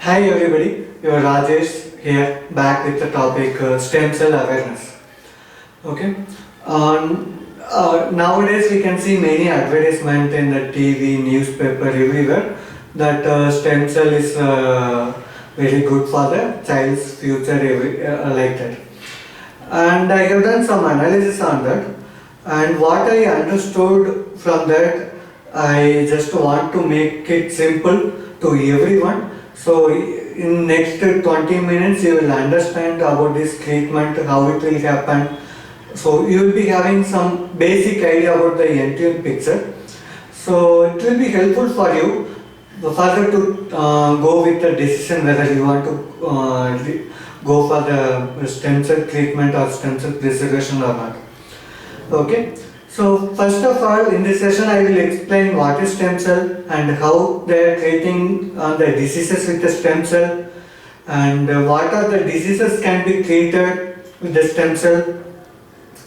Hi everybody, your Rajesh here back with the topic stem cell awareness. Okay, nowadays we can see many advertisement in the TV, newspaper, everywhere that stem cell is very good for the child's future, like that. And I have done some analysis on that, and what I understood from that, I just want to make it simple to everyone. So in next 20 minutes you will understand about this treatment, how it will happen. So you will be having some basic idea about the entire picture. So it will be helpful for you further to go with the decision whether you want to go for the stem cell treatment or stem cell preservation or not. Okay. So first of all, in this session I will explain what is stem cell and how they are treating the diseases with the stem cell, and what are the diseases can be treated with the stem cell,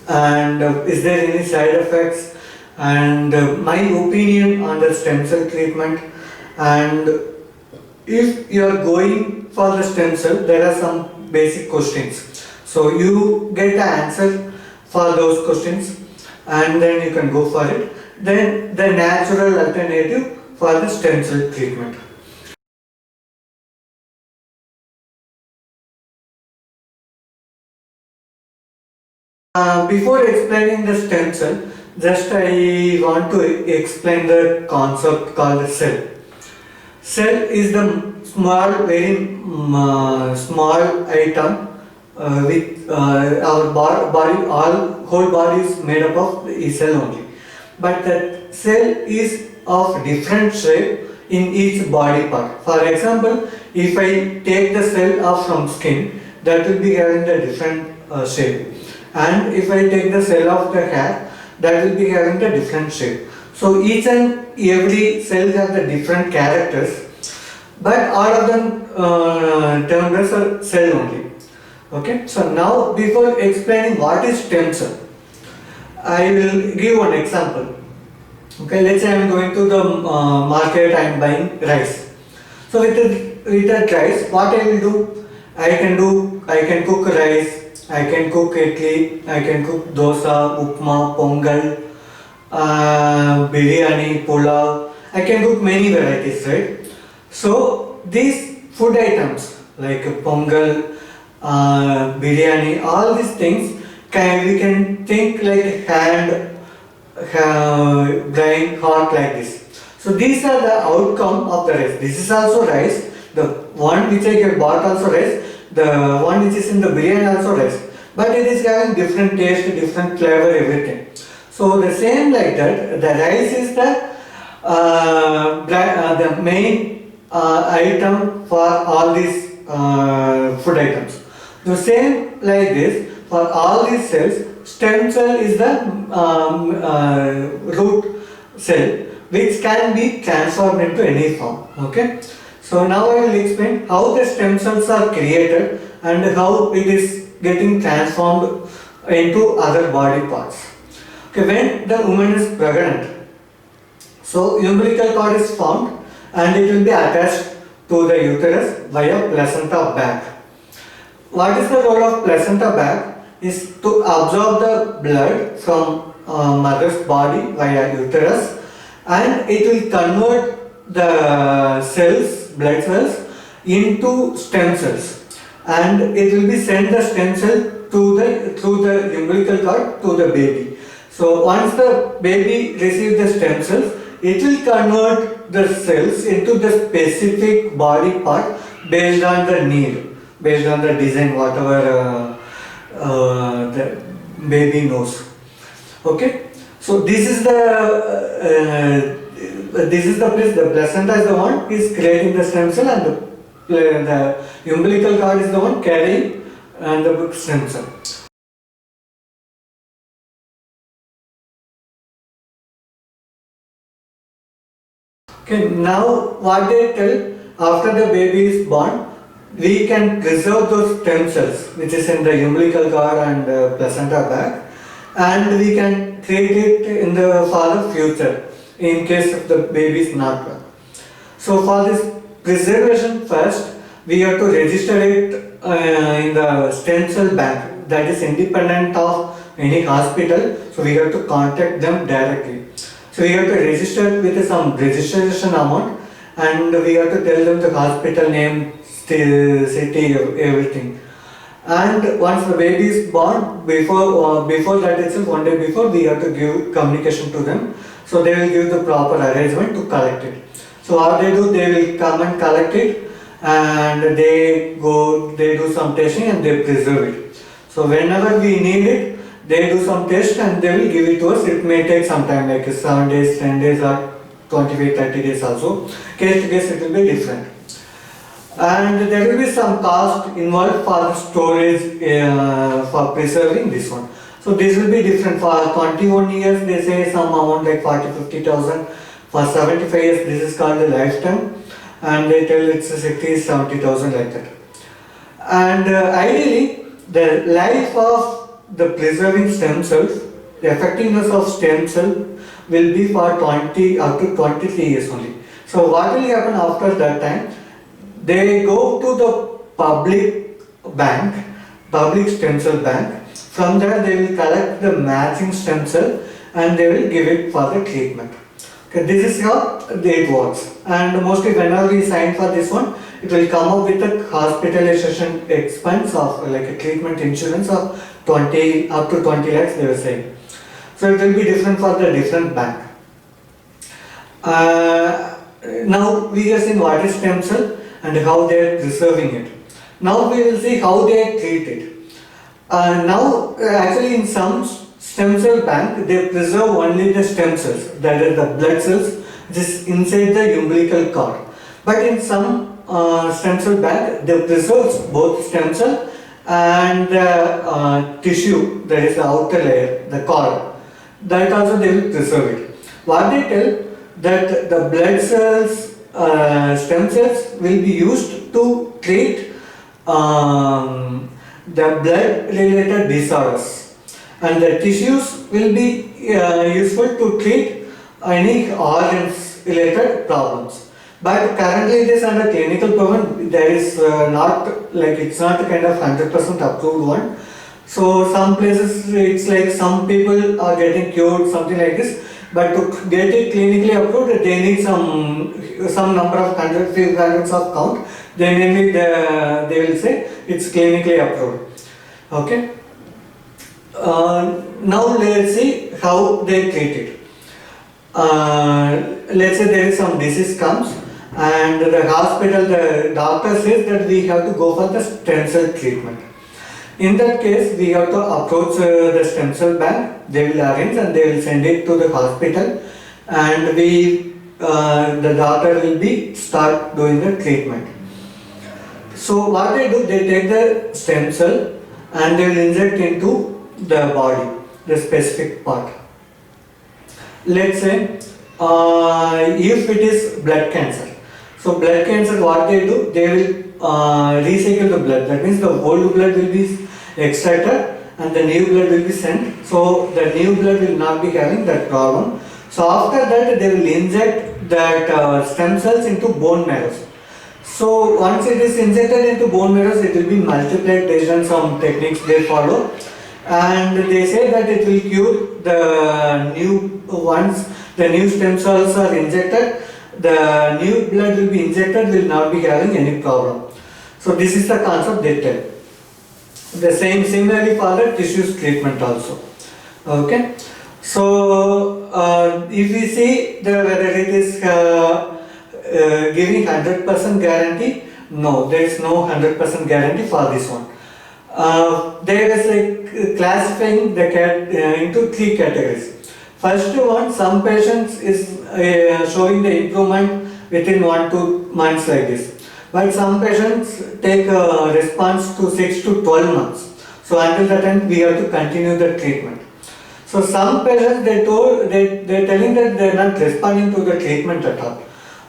and is there any side effects, and my opinion on the stem cell treatment. And if you are going for the stem cell, there are some basic questions. So you get the answer for those questions, and then you can go for it. Then the natural alternative for the stem cell treatment. Before explaining the stem cell, just I want to explain the concept called cell. Cell is the small, very small item with our body, whole body is made up of a cell only. But that cell is of different shape in each body part. For example, if I take the cell off from skin, that will be having the different shape. And if I take the cell of the hair, that will be having the different shape. So each and every cell have the different characters, but all of them termed as a cell only. Okay, so now before explaining what is stem cell, I will give one example. Okay, let's say I am going to the market, I am buying rice. So with that rice, what I will do? I can cook rice, I can cook idli, I can cook dosa, upma, pongal, biryani, pulao. I can cook many varieties, right? So these food items like pongal, biryani, all these things we can think like hand, drying hot like this. So these are the outcome of the rice. This is also rice. The one which I get bought also rice. The one which is in the biryani also rice. But it is having different taste, different flavor, everything. So the same like that, the rice is the main item for all these food items. The same like this, for all these cells, stem cell is the root cell which can be transformed into any form. Okay. So now I will explain how the stem cells are created and how it is getting transformed into other body parts. Okay, when the woman is pregnant, so umbilical cord is formed and it will be attached to the uterus via placenta bag. What is the role of placenta bag? Is to absorb the blood from mother's body via uterus, and it will convert the cells, blood cells, into stem cells, and it will be send the stem cell through the umbilical cord to the baby. So once the baby receives the stem cells, it will convert the cells into the specific body part based on the need, based on the design, whatever the baby knows. Okay, so this is the place. The placenta is the one is creating the stem cell, and the umbilical cord is the one carrying and the stem cell. Okay, now what they tell, after the baby is born, we can preserve those stem cells which is in the umbilical cord and placenta bag, and we can treat it in the for the future in case if the baby is not born. So for this preservation first, we have to register it in the stem cell bank that is independent of any hospital. So we have to contact them directly. So we have to register with some registration amount, and we have to tell them the hospital name, city, everything. And once the baby is born, before that itself, one day before, we have to give communication to them. So they will give the proper arrangement to collect it. So what they do, they will come and collect it, and they do some testing and they preserve it. So whenever we need it, they do some test and they will give it to us. It may take some time, like 7 days, 10 days, or 25, 30 days also. Case to case it will be different. And there will be some cost involved for storage, for preserving this one. So this will be different. For 21 years they say some amount like 40,000-50,000. For 75 years this is called the lifetime, and they tell it's 60,000-70,000 like that. And ideally the life of the preserving stem cells, the effectiveness of stem cell will be for 20 up to 23 years only. So what will happen after that time? They go to the public bank, public stem cell bank. From there they will collect the matching stem cell and they will give it for the treatment. Okay, this is how it works. And mostly whenever we sign for this one, it will come up with a hospitalization expense of like a treatment insurance of 20 up to 20 lakhs they were saying. So it will be different for the different bank. Now we have seen what is stem cell and how they are preserving it. Now we will see how they treat it. Now actually in some stem cell bank they preserve only the stem cells, that is the blood cells which is inside the umbilical cord. But in some stem cell bank they preserve both stem cell and tissue, that is the outer layer, the cord, that also they will preserve it. What they tell that the blood cells, stem cells will be used to treat the blood related disorders, and the tissues will be useful to treat any organs related problems. But currently it is under clinical proven, there is not like, it's not a kind of 100% approved one. So some places it's like some people are getting cured, something like this. But to get it clinically approved, they need some number of hundreds of count. Then they will say it's clinically approved. Okay. Now let's see how they treat it. Let's say there is some disease comes, and the hospital, the doctor says that we have to go for the stem cell treatment. In that case, we have to approach the stem cell bank. They will arrange and they will send it to the hospital, and the doctor will start doing the treatment. So what they do, they take the stem cell and they will inject into the body, the specific part. Let's say if it is blood cancer. So blood cancer, what they do, they will recycle the blood. That means the old blood will be extracted and the new blood will be sent. So the new blood will not be having that problem. So after that they will inject that stem cells into bone marrows. So once it is injected into bone marrows, it will be multiplied based on some techniques they follow. And they say that it will cure the new, once the new stem cells are injected, the new blood will be injected, will not be having any problem. So this is the concept they tell. The same similarly for the tissues treatment also. Okay. So if we see whether it is giving 100% guarantee, no, there is no 100% guarantee for this one. There is like classifying the into three categories. First one, some patients is showing the improvement within 1-2 months like this. But some patients take a response to 6 to 12 months. So until that time we have to continue the treatment. So some patients they're telling that they're not responding to the treatment at all.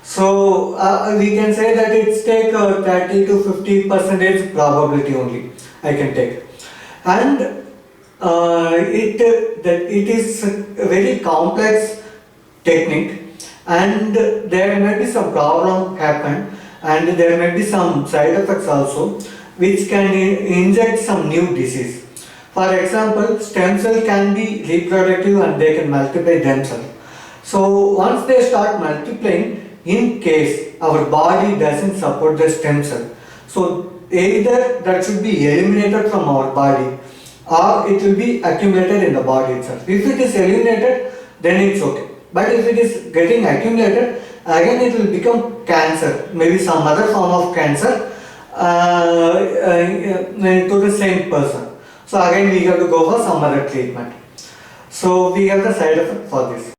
So we can say that it's take 30 to 50% probability only I can take. And it is a very complex technique, and there may be some problem happen, and there may be some side effects also which can inject some new disease. For example, stem cell can be reproductive and they can multiply themselves. So once they start multiplying, in case our body doesn't support the stem cell, so either that should be eliminated from our body or it will be accumulated in the body itself. If it is eliminated, then it's okay. But if it is getting accumulated, again it will become cancer, maybe some other form of cancer to the same person. So again we have to go for some other treatment. So we have the side effect for this.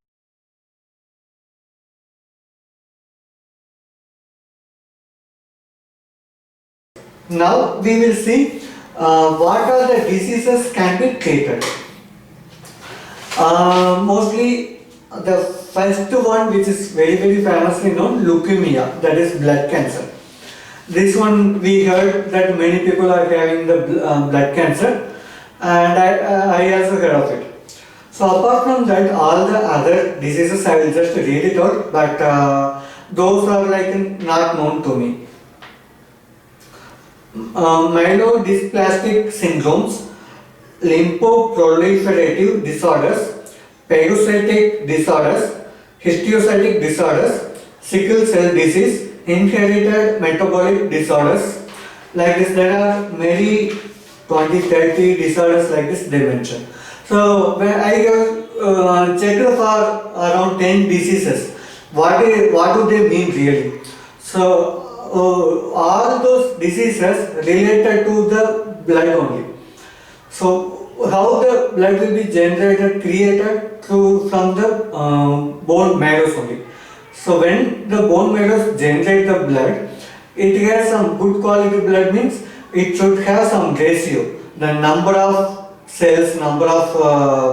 Now we will see what are the diseases can be treated. Mostly the first one, which is very famously known, leukemia, that is blood cancer. This one we heard that many people are having the blood cancer, and I also heard of it. So apart from that, all the other diseases I will just read it out, but those are like not known to me. Myelodysplastic syndromes, lymphoproliferative disorders, phagocytic disorders, histiocytic disorders, sickle cell disease, inherited metabolic disorders. Like this, there are many 20-30 disorders like this they mention. So when I have checked for around 10 diseases, what do they mean really? So all those diseases related to the blood only. So how the blood will be generated, created from the bone marrows only. So when the bone marrows generate the blood, it has some good quality blood, means it should have some ratio. The number of cells, number of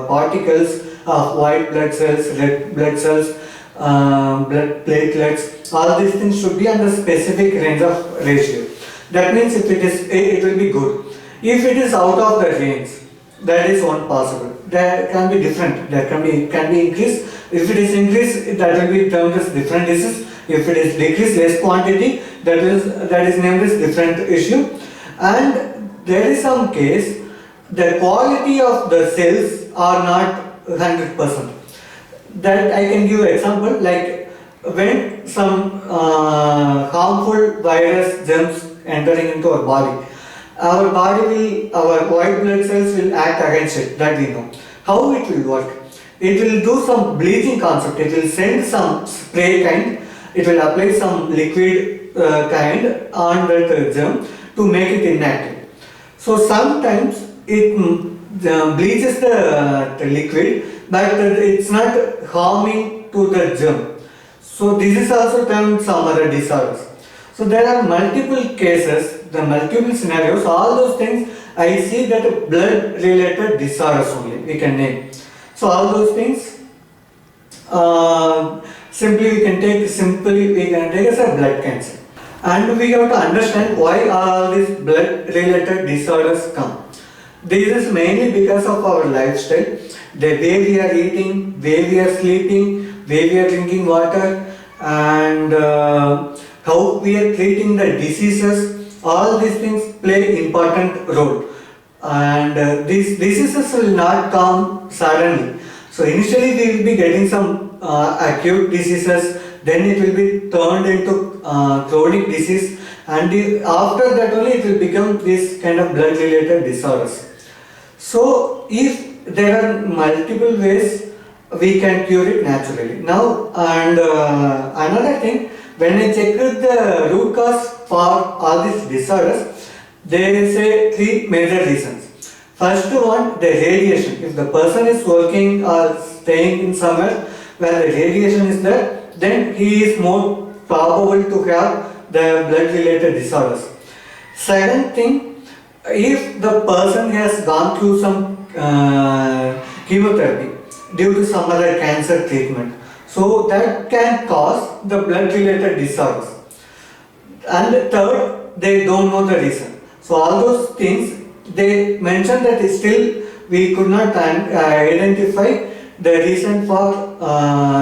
particles of white blood cells, red blood cells, blood platelets, all these things should be on the specific range of ratio. That means if it is, it will be good. If it is out of the range, that is one possible. There can be different. There can be increased. If it is increased, that will be termed as different disease. If it is decreased less quantity, that is named as different issue. And there is some case the quality of the cells are not 100%. That I can give an example, like when some harmful virus germs entering into our body our white blood cells will act against it, that we know. How it will work? It will do some bleaching concept. It will send some spray kind, it will apply some liquid kind on that germ to make it inactive. So sometimes it bleaches the liquid, but it's not harming to the germ. So this is also termed some other disorders. So there are multiple cases, the multiple scenarios, all those things I see that blood related disorders only we can name. So all those things simply we can take as a blood cancer. And we have to understand why all these blood related disorders come. This is mainly because of our lifestyle, the way we are eating, way we are sleeping, way we are drinking water, and how we are treating the diseases. All these things play important role, and these diseases will not come suddenly. So initially we will be getting some acute diseases, then it will be turned into chronic disease, and after that only it will become this kind of blood related disorders. So if there are multiple ways we can cure it naturally. Now, and another thing, when I check the root cause for all these disorders, they say three major reasons. First one, the radiation. If the person is working or staying in somewhere where the radiation is there, then he is more probable to have the blood related disorders. Second thing, if the person has gone through some chemotherapy due to some other cancer treatment, so that can cause the blood related disorders. And third, they don't know the reason. So all those things they mentioned that still we could not identify the reason for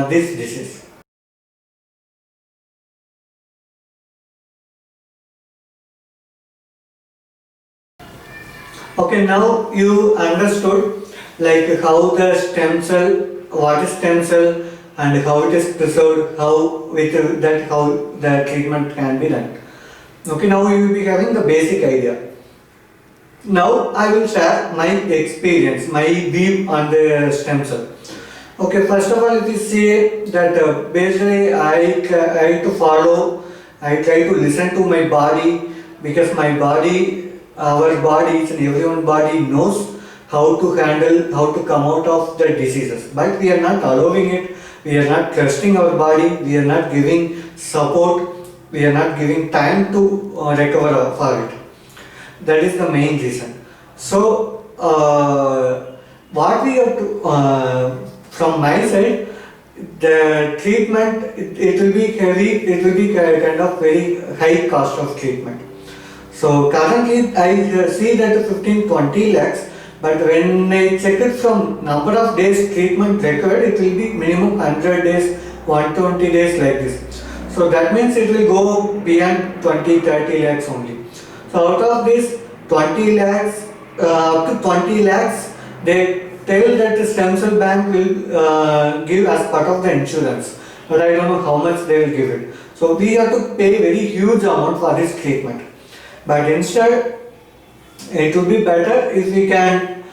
this disease. Okay, now you understood like how the stem cell, what is stem cell, and how it is preserved, how with that how the treatment can be done. Okay, now you will be having the basic idea. Now I will share my experience, my view on the stem cell. Okay, first of all, if you see that basically I try to follow, I try to listen to my body, because my body, our body, each and everyone's body knows how to handle, how to come out of the diseases. But we are not allowing it, we are not trusting our body, we are not giving support, we are not giving time to recover for it. That is the main reason. So, what we have to, from my side, the treatment, it will be heavy, it will be kind of very high cost of treatment. So, currently I see that 15-20 lakhs, but when I check it from number of days treatment record, it will be minimum 100 days, 120 days like this. So, that means it will go beyond 20-30 lakhs only. So out of this 20 lakhs, up to 20 lakhs, they tell that the stem cell bank will give as part of the insurance. But I don't know how much they will give it. So we have to pay very huge amount for this treatment. But instead, it would be better if we can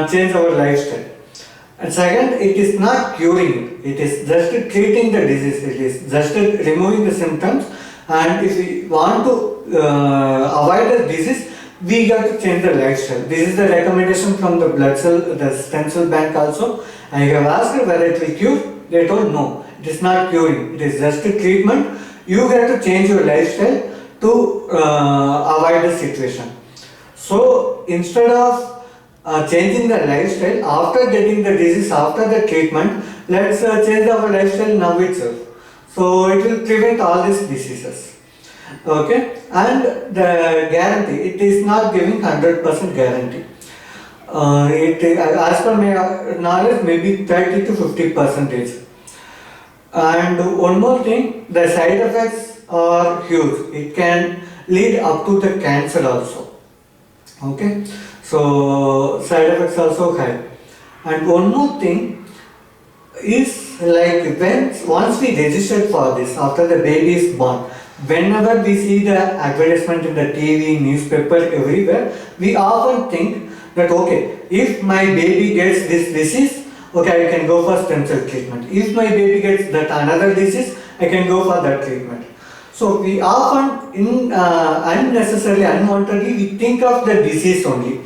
change our lifestyle. And second, it is not curing it is just treating the disease, it is just removing the symptoms. And if we want to avoid the disease, we got to change the lifestyle. This is the recommendation from the blood cell, the stem cell bank also. I have asked whether it will cure. They told no, it is not curing. It is just a treatment. You have to change your lifestyle to avoid the situation. So instead of changing the lifestyle after getting the disease, after the treatment, let's change our lifestyle now itself. So it will prevent all these diseases. Okay, and the guarantee, it is not giving 100% guarantee. As per my knowledge, maybe 30 to 50%. And one more thing, the side effects are huge. It can lead up to the cancer also. Okay, so side effects also high. And one more thing is like once we registered for this, after the baby is born, whenever we see the advertisement in the TV, newspaper, everywhere, we often think that okay, if my baby gets this disease, okay, I can go for stem cell treatment. If my baby gets that another disease, I can go for that treatment. So we often unnecessarily, unwantedly, we think of the disease only.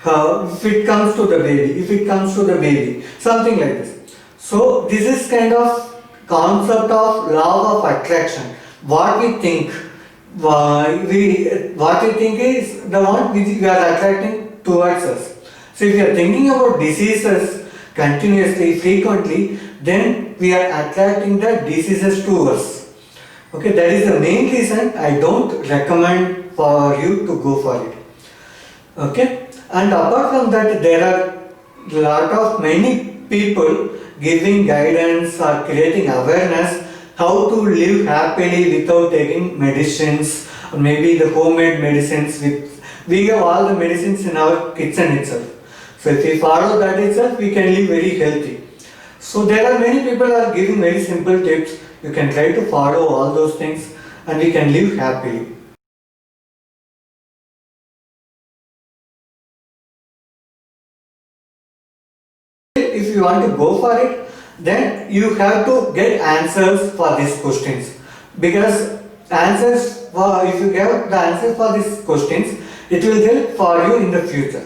If it comes to the baby, something like this. So this is kind of concept of law of attraction. What we think, what we think is the one which we are attracting towards us. So if we are thinking about diseases continuously, frequently, then we are attracting the diseases to us. Okay, that is the main reason I don't recommend for you to go for it. Okay, and apart from that, there are many people giving guidance or creating awareness how to live happily without taking medicines, or maybe the homemade medicines. We have all the medicines in our kitchen itself. So if we follow that itself, we can live very healthy. So there are many people who are giving very simple tips. You can try to follow all those things and we can live happily. If you want to go for it, then you have to get answers for these questions, because if you get the answers for these questions, it will help for you in the future.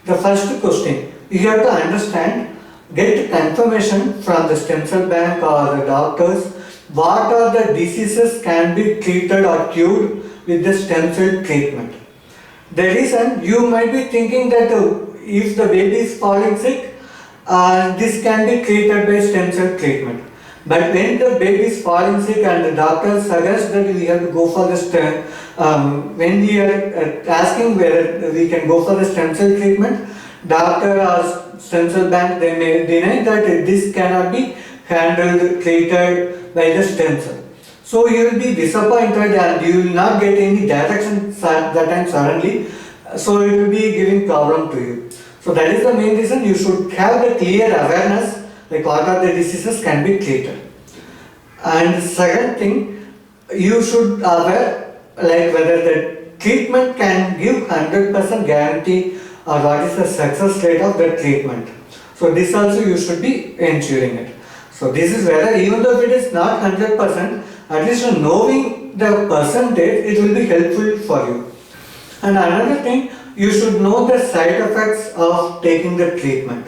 The first question, you have to understand, get confirmation from the stem cell bank or the doctors, what are the diseases can be treated or cured with the stem cell treatment. The reason, you might be thinking that if the baby is falling sick, this can be treated by stem cell treatment. But when the baby is falling sick and the doctor suggests that we have to go for the stem, when we are asking whether we can go for the stem cell treatment, doctor or stem cell bank, they may deny that this cannot be handled, treated by the stem cell. So you will be disappointed and you will not get any direction that time suddenly. so it will be giving problem to you. So that is the main reason you should have the clear awareness, like what are the diseases can be treated. And second thing, you should aware like whether the treatment can give 100% guarantee or what is the success rate of the treatment. So this also you should be ensuring it. So this is whether even though if it is not 100%, at least knowing the percentage, it will be helpful for you. And another thing, you should know the side effects of taking the treatment.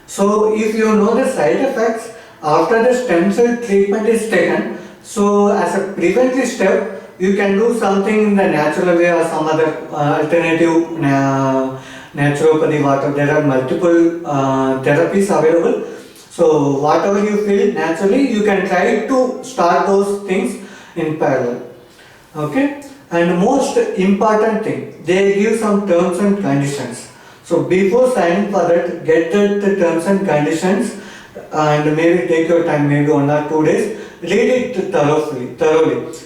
So if you know the side effects after the stem cell treatment is taken, so as a preventive step, you can do something in the natural way or some other alternative naturopathy water. There are multiple therapies available. So whatever you feel naturally, you can try to start those things in parallel. Okay. And most important thing, they give some terms and conditions. So before signing for that, get the terms and conditions and maybe take your time, maybe 1 or 2 days. Read it thoroughly.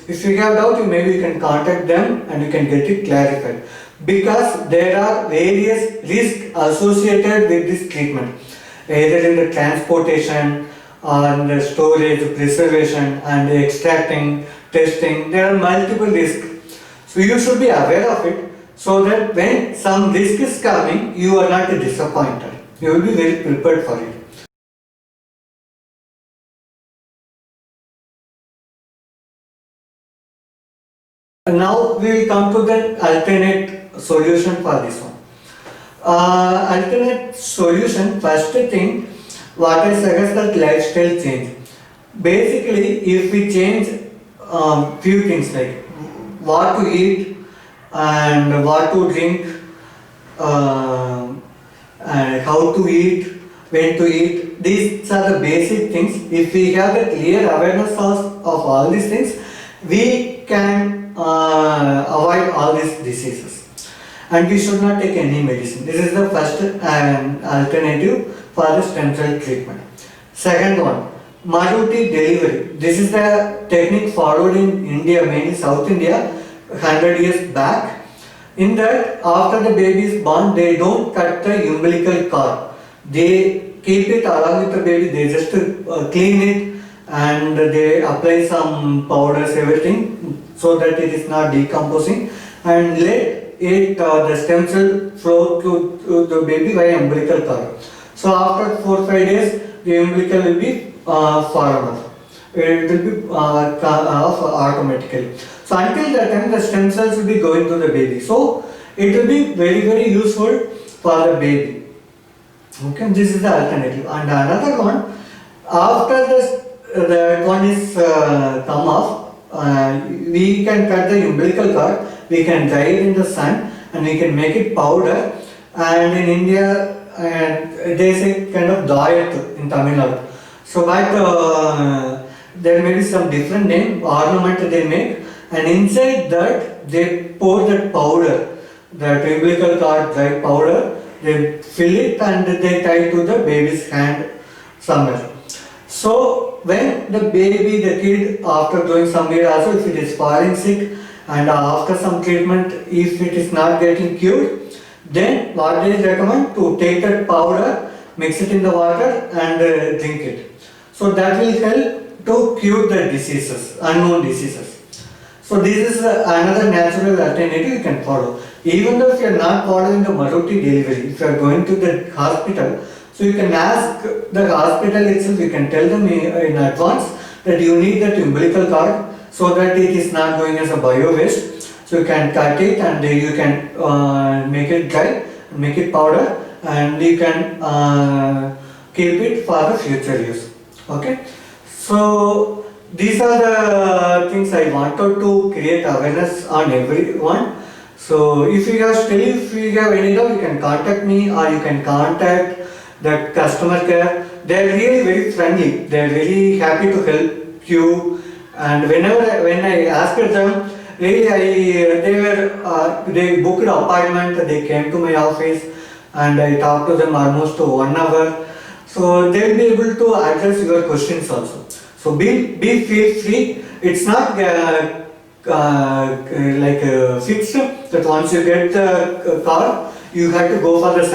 If you have doubt, maybe you can contact them and you can get it clarified. Because there are various risks associated with this treatment, either in the transportation or in the storage, preservation and the extracting, testing. There are multiple risks. So you should be aware of it so that when some risk is coming, you are not disappointed. You will be very prepared for it. Now we will come to the alternate solution for this one. Alternate solution, first thing, what I suggest that lifestyle change. Basically, if we change few things like what to eat and what to drink, and how to eat, when to eat, these are the basic things. If we have a clear awareness of all these things, we can avoid all these diseases. And we should not take any medicine. This is the first alternative for the stem cell treatment. Second one, Maruti delivery. This is the technique followed in India, mainly South India, 100 years back. In that, after the baby is born, they don't cut the umbilical cord. They keep it along with the baby. They just clean it and they apply some powders, everything, so that it is not decomposing, and let it the stem cell flow to the baby by umbilical cord. So after 4-5 days, the umbilical will be formed off. It will be off automatically. So until that time, the stem cells will be going to the baby. So it will be very useful for the baby. Okay, this is the alternative. And another one, after the one is come off, we can cut the umbilical cord. We can dry it in the sun and we can make it powder. And in India, there is a kind of diet in Tamil Nadu. So but there may be some different name, ornament they make, and inside that they pour that powder, that umbilical cord dry powder, they fill it and they tie to the baby's hand somewhere. So when the baby, the kid, after going somewhere also, if it is falling sick and after some treatment, if it is not getting cured, then what they recommend to take that powder, mix it in the water and drink it. So that will help to cure the diseases, unknown diseases. So this is another natural alternative you can follow. Even though if you are not following the Maruti delivery, if you are going to the hospital, so you can ask the hospital itself, you can tell them in advance that you need that umbilical cord so that it is not going as a bio waste. So you can cut it and you can make it dry, make it powder, and you can keep it for the future use. Okay. So these are the things I wanted to create awareness on everyone. So if you have any doubt, you can contact me or you can contact the customer care. They are really very friendly. They are very happy to help you. And when I asked them, really they booked an appointment. They came to my office and I talked to them almost 1 hour. So they will be able to address your questions also. So feel free. It's not fixed that once you get the car, you have to go for the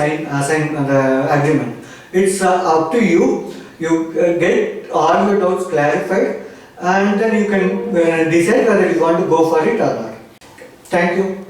the agreement. It's up to you. You get all your doubts clarified, and then you can decide whether you want to go for it or not. Thank you.